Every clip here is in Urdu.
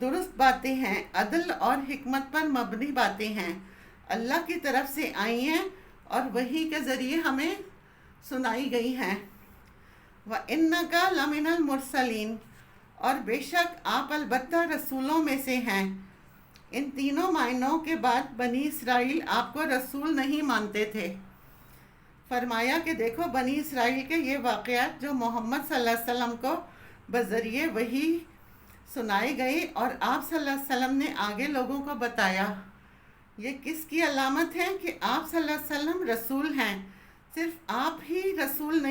درست باتیں ہیں، عدل اور حکمت پر مبنی باتیں ہیں، اللہ کی طرف سے آئی ہیں اور وحی کے ذریعے ہمیں سنائی گئی ہیں۔ وَإِنَّكَ لَمِنَ الْمُرْسَلِينَ، اور بے شک آپ البتہ رسولوں میں سے ہیں۔ ان تینوں معنوں کے بعد بنی اسرائیل آپ کو رسول نہیں مانتے تھے۔ فرمایا کہ دیکھو بنی اسرائیل کے یہ واقعات جو محمد صلی اللہ علیہ وسلم کو بذریعے وحی سنائے گئے اور آپ صلی اللہ علیہ وسلم نے آگے لوگوں کو بتایا، یہ کس کی علامت ہے کہ آپ صلی اللہ علیہ وسلم رسول ہیں۔ صرف آپ ہی رسول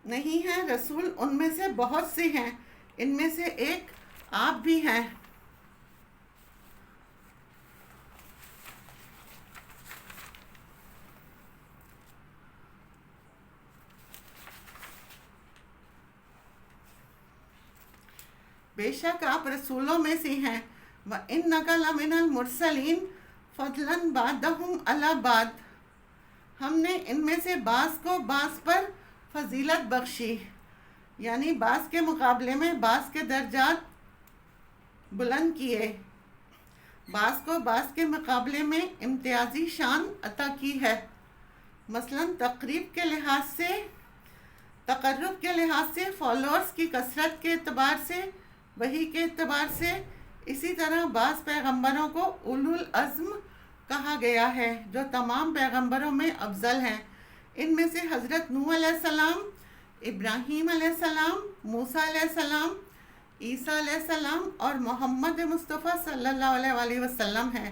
نہیں ہیں، رسول ان میں سے بہت سے ہیں، ان میں سے ایک آپ بھی ہیں۔ بے شک آپ رسولوں میں سے ہیں۔ وَإِنَّكَ لَمِنَ الْمُرْسَلِينَ فَضْلًا بَعْضَهُمْ عَلَى بَعْضٍ، ہم نے ان میں سے بعض کو بعض پر فضیلت بخشی، یعنی بعض کے مقابلے میں بعض کے درجات بلند کیے، بعض کو بعض کے مقابلے میں امتیازی شان عطا کی ہے۔ مثلا تقرب کے لحاظ سے فالوورز کی کثرت کے اعتبار سے، وحی کے اعتبار سے، اسی طرح بعض پیغمبروں کو اولو العزم کہا گیا ہے جو تمام پیغمبروں میں افضل ہیں۔ ان میں سے حضرت نوح علیہ السلام، ابراہیم علیہ السلام، موسیٰ علیہ السلام، عیسیٰ علیہ السلام اور محمد مصطفیٰ صلی اللہ علیہ وآلہ وسلم ہیں۔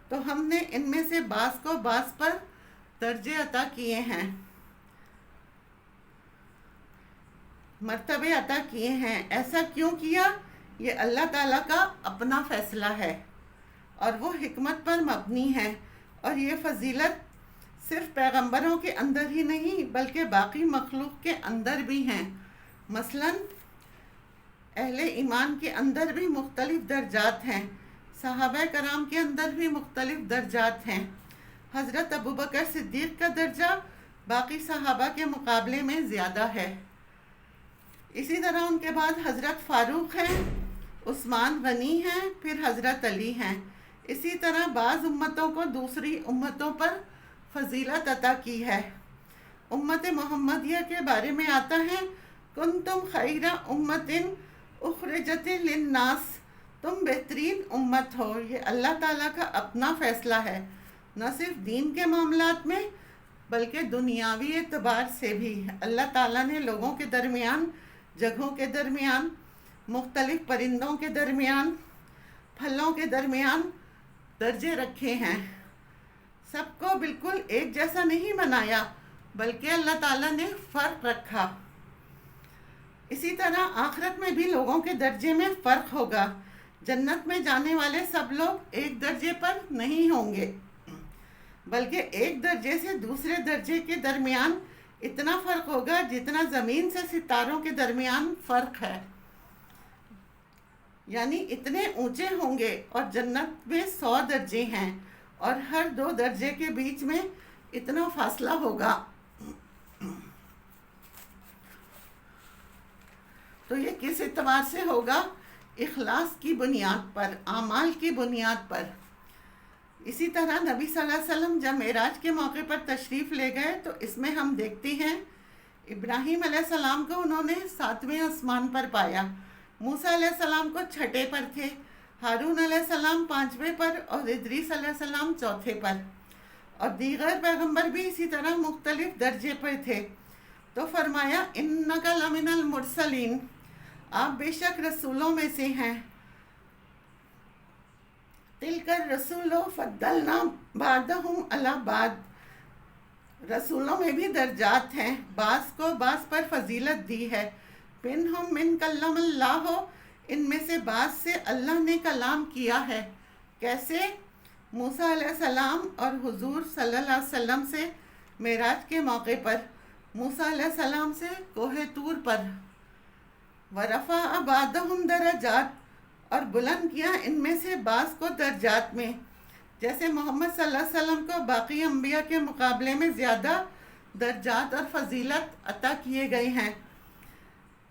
تو ہم نے ان میں سے بعض کو بعض پر درجے عطا کیے ہیں، مرتبے عطا کیے ہیں۔ ایسا کیوں کیا؟ یہ اللہ تعالیٰ کا اپنا فیصلہ ہے اور وہ حکمت پر مبنی ہے، اور یہ فضیلت صرف پیغمبروں کے اندر ہی نہیں بلکہ باقی مخلوق کے اندر بھی ہیں۔ مثلا اہل ایمان کے اندر بھی مختلف درجات ہیں، صحابہ کرام کے اندر بھی مختلف درجات ہیں۔ حضرت ابوبکر صدیق کا درجہ باقی صحابہ کے مقابلے میں زیادہ ہے۔ اسی طرح ان کے بعد حضرت فاروق ہیں، عثمان غنی ہیں، پھر حضرت علی ہیں۔ اسی طرح بعض امتوں کو دوسری امتوں پر فضیلت عطا کی ہے۔ امت محمدیہ کے بارے میں آتا ہے کنتم خیر امت اخرجت للناس، تم بہترین امت ہو۔ یہ اللہ تعالیٰ کا اپنا فیصلہ ہے، نہ صرف دین کے معاملات میں بلکہ دنیاوی اعتبار سے بھی۔ اللہ تعالیٰ نے لوگوں کے درمیان، جگہوں کے درمیان، مختلف پرندوں کے درمیان، پھلوں کے درمیان درجے رکھے ہیں۔ سب کو بالکل ایک جیسا نہیں بنایا بلکہ اللہ تعالیٰ نے فرق رکھا۔ اسی طرح آخرت میں بھی لوگوں کے درجے میں فرق ہوگا۔ جنت میں جانے والے سب لوگ ایک درجے پر نہیں ہوں گے بلکہ ایک درجے سے دوسرے درجے کے درمیان اتنا فرق ہوگا جتنا زمین سے ستاروں کے درمیان فرق ہے، یعنی اتنے اونچے ہوں گے۔ اور جنت میں 100 درجے ہیں اور ہر 2 درجے کے بیچ میں اتنا فاصلہ ہوگا۔ تو یہ کس اعتبار سے ہوگا؟ اخلاص کی بنیاد پر، اعمال کی بنیاد پر۔ اسی طرح نبی صلی اللہ علیہ وسلم جب معراج کے موقع پر تشریف لے گئے تو اس میں ہم دیکھتے ہیں ابراہیم علیہ السلام کو انہوں نے 7ویں آسمان پر پایا، موسیٰ علیہ السلام کو 6 پر تھے، ہارون علیہ السلام 5ویں پر اور ادریس علیہ السلام 4 پر، اور دیگر پیغمبر بھی اسی طرح مختلف درجے پر تھے۔ تو فرمایا انک لمن المرسلین، آپ بے شک رسولوں میں سے ہیں۔ تلک الرسول فضلنا بعضهم علی بعض، رسولوں میں بھی درجات ہیں، بعض کو بعض پر فضیلت دی ہے۔ منہم من کلم اللہ، ان میں سے بعض سے اللہ نے کلام کیا ہے۔ کیسے؟ موسیٰ علیہ السلام اور حضور صلی اللہ علیہ وسلم سے معراج کے موقع پر، موسیٰ علیہ السلام سے کوہ طور پر، ورفع بعضهم درجات، اور بلند کیا ان میں سے بعض کو درجات میں، جیسے محمد صلی اللہ علیہ وسلم کو باقی انبیاء کے مقابلے میں زیادہ درجات اور فضیلت عطا کیے گئے ہیں۔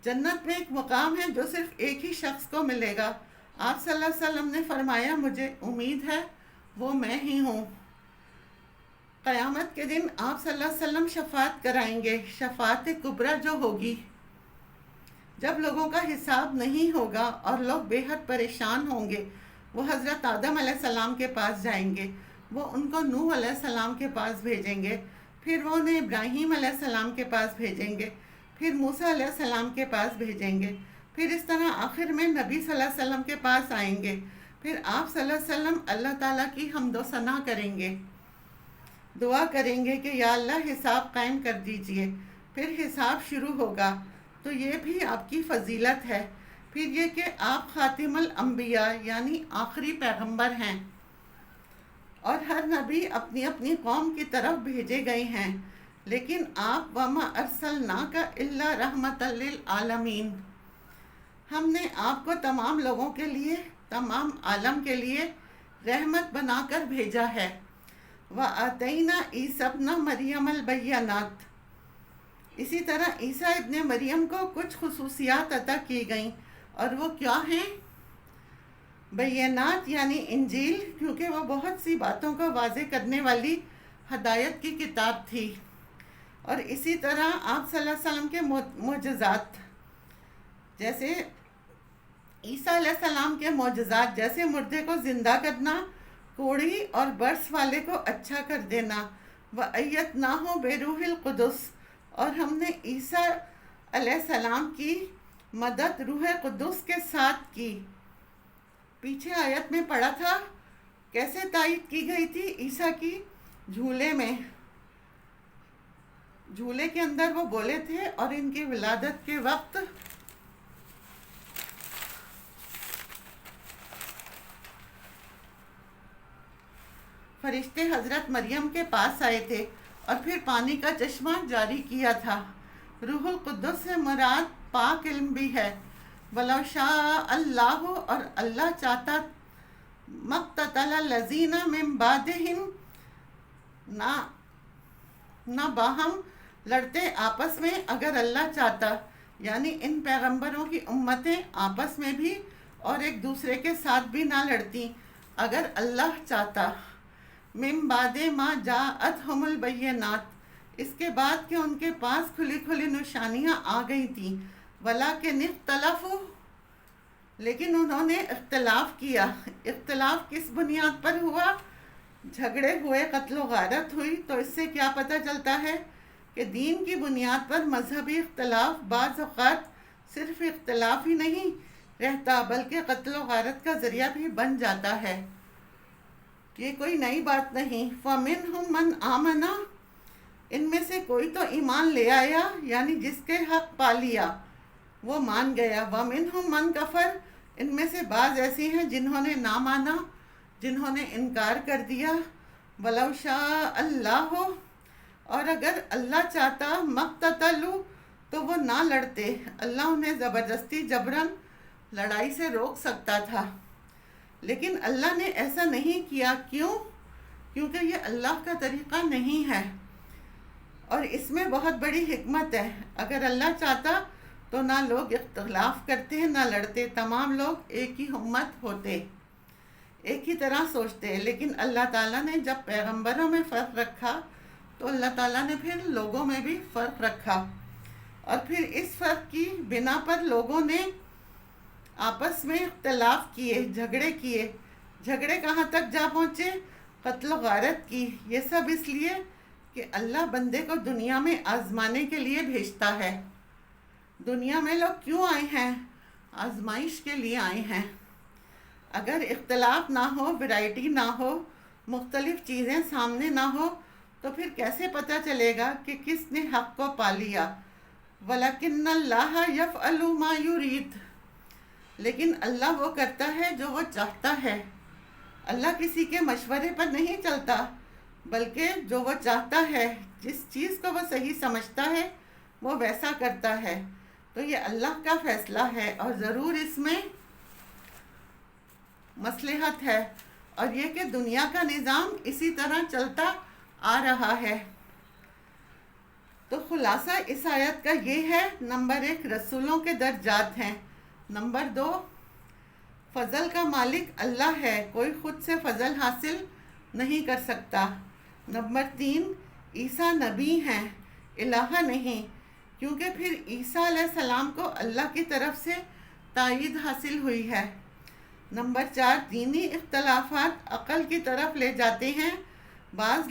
جنت میں ایک مقام ہے جو صرف ایک ہی شخص کو ملے گا، آپ صلی اللہ علیہ وسلم نے فرمایا مجھے امید ہے وہ میں ہی ہوں۔ قیامت کے دن آپ صلی اللہ علیہ وسلم شفاعت کرائیں گے، شفاعت کبریٰ جو ہوگی، جب لوگوں کا حساب نہیں ہوگا اور لوگ بے حد پریشان ہوں گے، وہ حضرت آدم علیہ السلام کے پاس جائیں گے، وہ ان کو نوح علیہ السلام کے پاس بھیجیں گے، پھر وہ انہیں ابراہیم علیہ السلام کے پاس بھیجیں گے، پھر موسیٰ علیہ السلام کے پاس بھیجیں گے، پھر اس طرح آخر میں نبی صلی اللہ علیہ وسلم کے پاس آئیں گے، پھر آپ صلی اللہ علیہ وسلم اللہ تعالیٰ کی حمد و ثنا کریں گے، دعا کریں گے کہ یا اللہ حساب قائم کر دیجئے، پھر حساب شروع ہوگا۔ تو یہ بھی آپ کی فضیلت ہے۔ پھر یہ کہ آپ خاتم الانبیاء یعنی آخری پیغمبر ہیں، اور ہر نبی اپنی اپنی قوم کی طرف بھیجے گئے ہیں، لیکن آپ وما ارسلناک الا رحمۃ للعالمین، ہم نے آپ کو تمام لوگوں کے لیے، تمام عالم کے لیے رحمت بنا کر بھیجا ہے۔ وَآتَيْنَا عِیسیٰ ابْنَ مَرْیَمَ الْبَیِّنَاتِ، اسی طرح عیسیٰ ابن مریم کو کچھ خصوصیات عطا کی گئیں، اور وہ کیا ہیں؟ بینات یعنی انجیل، کیونکہ وہ بہت سی باتوں کو واضح کرنے والی ہدایت کی کتاب تھی، اور اسی طرح آپ صلی اللہ علیہ وسلم کے معجزات، جیسے عیسیٰ علیہ السلام کے معجزات، جیسے مردے کو زندہ کرنا، کوڑی اور برس والے کو اچھا کر دینا، وَأَيَّدْنَاهُ بِرُوحِ الْقُدُسِ، اور ہم نے عیسیٰ علیہ السلام کی مدد روح قدس کے ساتھ کی۔ پیچھے آیت میں پڑھا تھا کیسے تائید کی گئی تھی عیسیٰ کی؟ جھولے میں، جھولے کے اندر وہ بولے تھے، اور ان کی ولادت کے وقت فرشتے حضرت مریم کے پاس آئے تھے اور پھر پانی کا چشمہ جاری کیا تھا۔ روح القدس سے مراد پاک علم بھی ہے۔ وَلَوْ شَاءَ اللَّهُ، اور اللہ چاہتا، مَقْتَتَلَ الَّذِينَ مِن بَعْدِهِمْ، نہ باہم لڑتے آپس میں اگر اللہ چاہتا، یعنی ان پیغمبروں کی امتیں آپس میں بھی اور ایک دوسرے کے ساتھ بھی نہ لڑتی اگر اللہ چاہتا۔ من بعد ما جاءتهم البینات، اس کے بعد کہ ان کے پاس کھلی کھلی نشانیاں آ گئی تھیں، ولیکن اختلفوا، لیکن انہوں نے اختلاف کیا۔ اختلاف کس بنیاد پر ہوا؟ جھگڑے ہوئے، قتل و غارت ہوئی۔ تو اس سے کیا پتہ چلتا ہے کہ دین کی بنیاد پر مذہبی اختلاف بعض اوقات صرف اختلاف ہی نہیں رہتا بلکہ قتل و غارت کا ذریعہ بھی بن جاتا ہے۔ یہ کوئی نئی بات نہیں۔ فَمِنْهُمْ مَنْ آمَنَ، ان میں سے کوئی تو ایمان لے آیا، یعنی جس کے حق پا لیا وہ مان گیا۔ وَمِنْهُمْ مَنْ کَفَرَ، ان میں سے بعض ایسی ہیں جنہوں نے نہ مانا، جنہوں نے انکار کر دیا۔ وَلَوْ شَاءَ اللَّهُ، اور اگر اللہ چاہتا، مَقْتَتَلُوا، تو وہ نہ لڑتے۔ اللہ انہیں زبردستی جبراً لڑائی سے روک سکتا تھا، لیکن اللہ نے ایسا نہیں کیا۔ کیوں؟ کیونکہ یہ اللہ کا طریقہ نہیں ہے، اور اس میں بہت بڑی حکمت ہے۔ اگر اللہ چاہتا تو نہ لوگ اختلاف کرتے، نہ لڑتے، تمام لوگ ایک ہی امت ہوتے، ایک ہی طرح سوچتے۔ لیکن اللہ تعالیٰ نے جب پیغمبروں میں فرق رکھا تو اللہ تعالیٰ نے پھر لوگوں میں بھی فرق رکھا، اور پھر اس فرق کی بنا پر لوگوں نے آپس میں اختلاف کیے، جھگڑے کیے۔ جھگڑے کہاں تک جا پہنچے؟ قتل و غارت کی۔ یہ سب اس لیے کہ اللہ بندے کو دنیا میں آزمانے کے لیے بھیجتا ہے۔ دنیا میں لوگ کیوں آئے ہیں؟ آزمائش کے لیے آئے ہیں۔ اگر اختلاف نہ ہو، ورائٹی نہ ہو، مختلف چیزیں سامنے نہ ہو، تو پھر کیسے پتہ چلے گا کہ کس نے حق کو پا لیا؟ وَلَكِنَّ اللَّهَ يَفْعَلُ مَا يُرِيدُ، لیکن اللہ وہ کرتا ہے جو وہ چاہتا ہے۔ اللہ کسی کے مشورے پر نہیں چلتا، بلکہ جو وہ چاہتا ہے، جس چیز کو وہ صحیح سمجھتا ہے وہ ویسا کرتا ہے۔ تو یہ اللہ کا فیصلہ ہے، اور ضرور اس میں مصلحت ہے، اور یہ کہ دنیا کا نظام اسی طرح چلتا آ رہا ہے۔ تو خلاصہ اس آیت کا یہ ہے، نمبر 1 رسولوں کے درجات ہیں، نمبر 2 فضل کا مالک اللہ ہے، کوئی خود سے فضل حاصل نہیں کر سکتا۔ نمبر 3، عیسیٰ نبی ہیں، الہ نہیں، کیونکہ پھر عیسیٰ علیہ السلام کو اللہ کی طرف سے تائید حاصل ہوئی ہے۔ نمبر 4، دینی اختلافات عقل کی طرف لے جاتے ہیں۔ بعض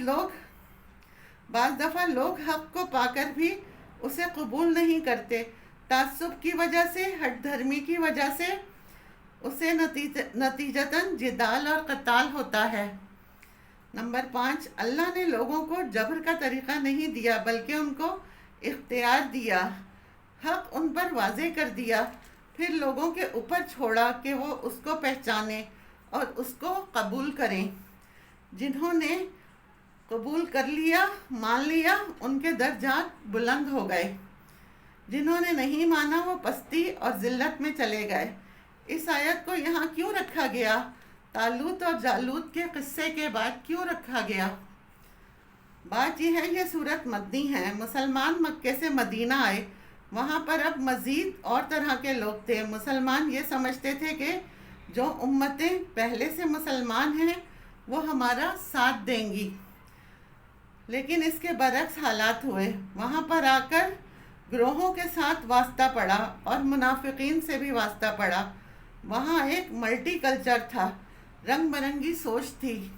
دفعہ لوگ حق کو پا کر بھی اسے قبول نہیں کرتے، تعصب کی وجہ سے، ہٹ دھرمی کی وجہ سے اسے نتیجتاً جدال اور قتال ہوتا ہے۔ نمبر 5، اللہ نے لوگوں کو جبر کا طریقہ نہیں دیا بلکہ ان کو اختیار دیا، حق ان پر واضح کر دیا، پھر لوگوں کے اوپر چھوڑا کہ وہ اس کو پہچانیں اور اس کو قبول کریں۔ جنہوں نے قبول کر لیا، مان لیا، ان کے درجات بلند ہو گئے، جنہوں نے نہیں مانا وہ پستی اور ذلت میں چلے گئے۔ اس آیت کو یہاں کیوں رکھا گیا؟ طالوت اور جالوت کے قصے کے بعد کیوں رکھا گیا؟ بات یہ ہے، یہ صورت مدنی ہے۔ مسلمان مکے سے مدینہ آئے، وہاں پر اب مزید اور طرح کے لوگ تھے۔ مسلمان یہ سمجھتے تھے کہ جو امتیں پہلے سے مسلمان ہیں وہ ہمارا ساتھ دیں گی، لیکن اس کے برعکس حالات ہوئے۔ وہاں پر آ کر گروہوں کے ساتھ واسطہ پڑا اور منافقین سے بھی واسطہ پڑا۔ وہاں ایک ملٹی کلچر تھا، رنگ برنگی سوچ تھی۔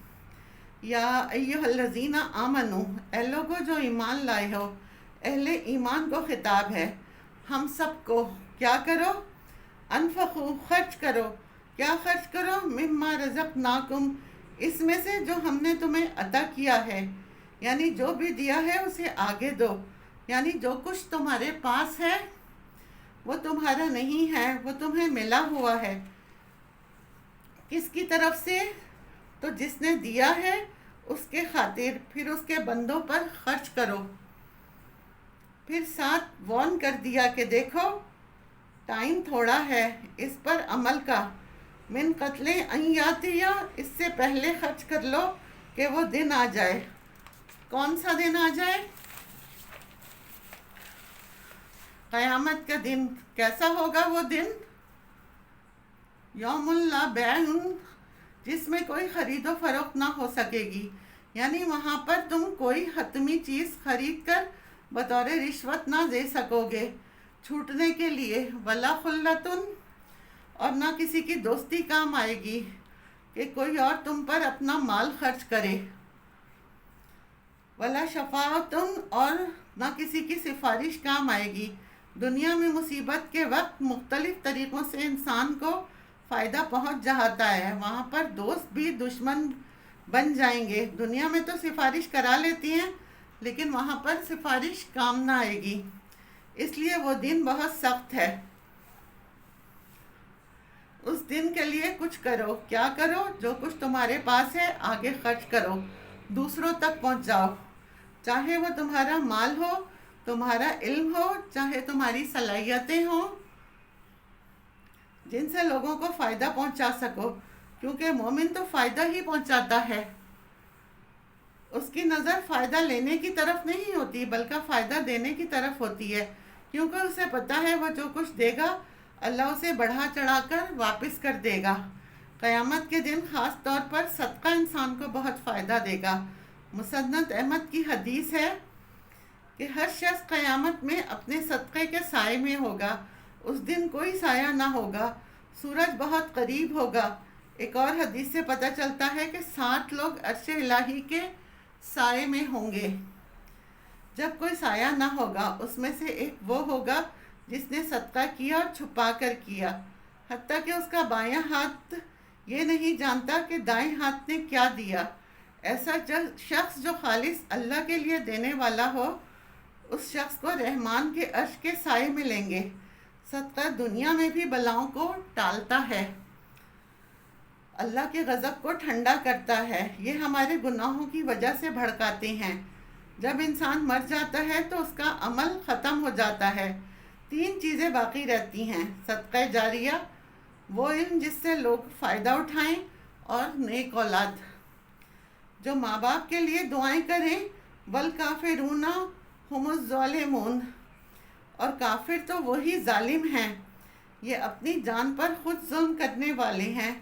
یا ایھا الذین آمنو، اے لوگو جو ایمان لائے ہو، اہل ایمان کو خطاب ہے، ہم سب کو کیا کرو؟ انفقو، خرچ کرو۔ کیا خرچ کرو؟ مما رزقناکم، اس میں سے جو ہم نے تمہیں عطا کیا ہے، یعنی جو بھی دیا ہے اسے آگے دو، یعنی جو کچھ تمہارے پاس ہے وہ تمہارا نہیں ہے، وہ تمہیں ملا ہوا ہے۔ کس کی طرف سے؟ تو جس نے دیا ہے اس کے خاطر، پھر اس کے بندوں پر خرچ کرو۔ پھر ساتھ وارن کر دیا کہ دیکھو ٹائم تھوڑا ہے اس پر عمل کا، من قتل ان یاتیہ، اس سے پہلے خرچ کر لو کہ وہ دن آ جائے۔ کون سا دن آ جائے؟ قیامت کا دن۔ کیسا ہوگا وہ دن؟ یوم لا بیع، جس میں کوئی خرید و فروخت نہ ہو سکے گی، یعنی وہاں پر تم کوئی حتمی چیز خرید کر بطور رشوت نہ دے سکو گے چھوٹنے کے لیے، ولا خلتن، اور نہ کسی کی دوستی کام آئے گی کہ کوئی اور تم پر اپنا مال خرچ کرے، ولا شفاعتن، اور نہ کسی کی سفارش کام آئے گی۔ دنیا میں مصیبت کے وقت مختلف طریقوں سے انسان کو فائدہ پہنچ جاتا ہے، وہاں پر دوست بھی دشمن بن جائیں گے۔ دنیا میں تو سفارش کرا لیتی ہیں لیکن وہاں پر سفارش کام نہ آئے گی، اس لیے وہ دن بہت سخت ہے۔ اس دن کے لیے کچھ کرو۔ کیا کرو؟ جو کچھ تمہارے پاس ہے آگے خرچ کرو، دوسروں تک پہنچاؤ، چاہے وہ تمہارا مال ہو، تمہارا علم ہو، چاہے تمہاری صلاحیتیں ہوں، جن سے لوگوں کو فائدہ پہنچا سکو، کیونکہ مومن تو فائدہ ہی پہنچاتا ہے، اس کی نظر فائدہ لینے کی طرف نہیں ہوتی بلکہ فائدہ دینے کی طرف ہوتی ہے، کیونکہ اسے پتہ ہے وہ جو کچھ دے گا اللہ اسے بڑھا چڑھا کر واپس کر دے گا۔ قیامت کے دن خاص طور پر صدقہ انسان کو بہت فائدہ دے گا۔ مسند احمد کی حدیث ہے کہ ہر شخص قیامت میں اپنے صدقے کے سائے میں ہوگا، اس دن کوئی سایہ نہ ہوگا، سورج بہت قریب ہوگا۔ ایک اور حدیث سے پتہ چلتا ہے کہ 7 لوگ عرش الہی کے سائے میں ہوں گے۔ جب کوئی سایہ نہ ہوگا، اس میں سے ایک وہ ہوگا جس نے صدقہ کیا اور چھپا کر کیا، حتیٰ کہ اس کا بایاں ہاتھ یہ نہیں جانتا کہ دائیں ہاتھ نے کیا دیا۔ ایسا شخص جو خالص اللہ کے لیے دینے والا ہو، اس شخص کو رحمان کے عرش کے سائے میں لیں گے۔ صدقہ دنیا میں بھی بلاؤں کو ٹالتا ہے، اللہ کے غضب کو ٹھنڈا کرتا ہے، یہ ہمارے گناہوں کی وجہ سے بھڑکاتے ہیں۔ جب انسان مر جاتا ہے تو اس کا عمل ختم ہو جاتا ہے، 3 چیزیں باقی رہتی ہیں: صدقہ جاریہ، وہ علم جس سے لوگ فائدہ اٹھائیں، اور نیک اولاد۔ جو ماں باپ کے لیے دعائیں کریں، والکافرون هم الظالمون، اور کافر تو وہی ظالم ہیں۔ یہ اپنی جان پر خود ظلم کرنے والے ہیں.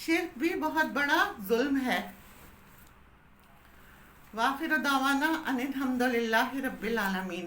شرک بھی بہت بڑا ظلم ہے. وآخر دعوانا ان الحمد للہ رب العالمین.